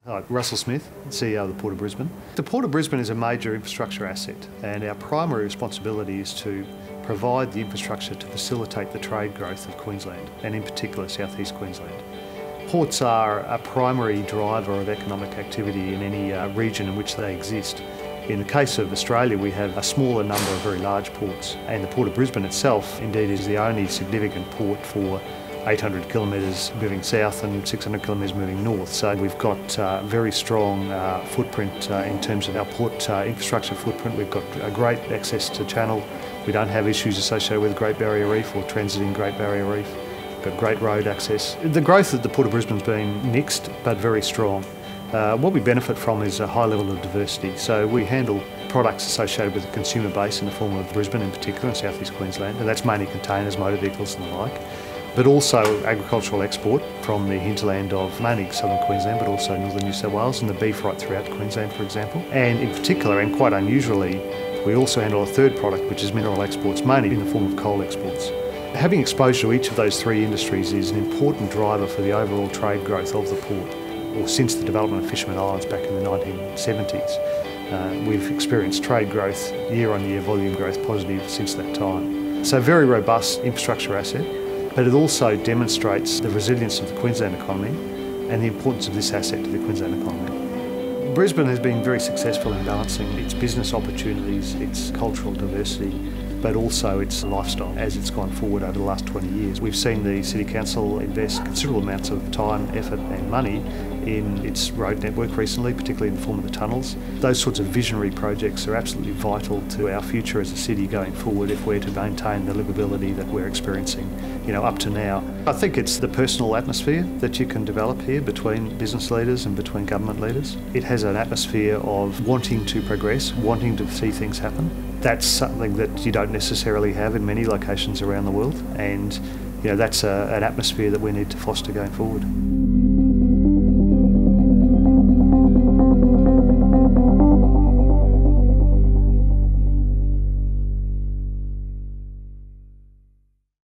Hi, Russell Smith, CEO of the Port of Brisbane. The Port of Brisbane is a major infrastructure asset, and our primary responsibility is to provide the infrastructure to facilitate the trade growth of Queensland, and in particular South East Queensland. Ports are a primary driver of economic activity in any region in which they exist. In the case of Australia, we have a smaller number of very large ports, and the Port of Brisbane itself indeed is the only significant port for 800 kilometres moving south and 600 kilometres moving north. So we've got a very strong footprint in terms of our port infrastructure footprint. We've got a great access to channel. We don't have issues associated with Great Barrier Reef or transiting Great Barrier Reef. We've got great road access. The growth of the Port of Brisbane has been mixed but very strong. What we benefit from is a high level of diversity. So we handle products associated with the consumer base in the form of Brisbane in particular and South East Queensland, and that's mainly containers, motor vehicles and the like. But also agricultural export from the hinterland of mainly southern Queensland, but also northern New South Wales and the beef right throughout Queensland, for example. And in particular, and quite unusually, we also handle a third product, which is mineral exports, mainly in the form of coal exports. Having exposure to each of those three industries is an important driver for the overall trade growth of the port. Or since the development of Fisherman Islands back in the 1970s, we've experienced trade growth, year-on-year volume growth positive since that time. So very robust infrastructure asset, but it also demonstrates the resilience of the Queensland economy and the importance of this asset to the Queensland economy. Brisbane has been very successful in balancing its business opportunities, its cultural diversity, but also its lifestyle as it's gone forward over the last 20 years. We've seen the City Council invest considerable amounts of time, effort and money in its road network recently, particularly in the form of the tunnels. Those sorts of visionary projects are absolutely vital to our future as a city going forward if we're to maintain the livability that we're experiencing, up to now. I think it's the personal atmosphere that you can develop here between business leaders and between government leaders. It has an atmosphere of wanting to progress, wanting to see things happen. That's something that you don't necessarily have in many locations around the world, and that's an atmosphere that we need to foster going forward.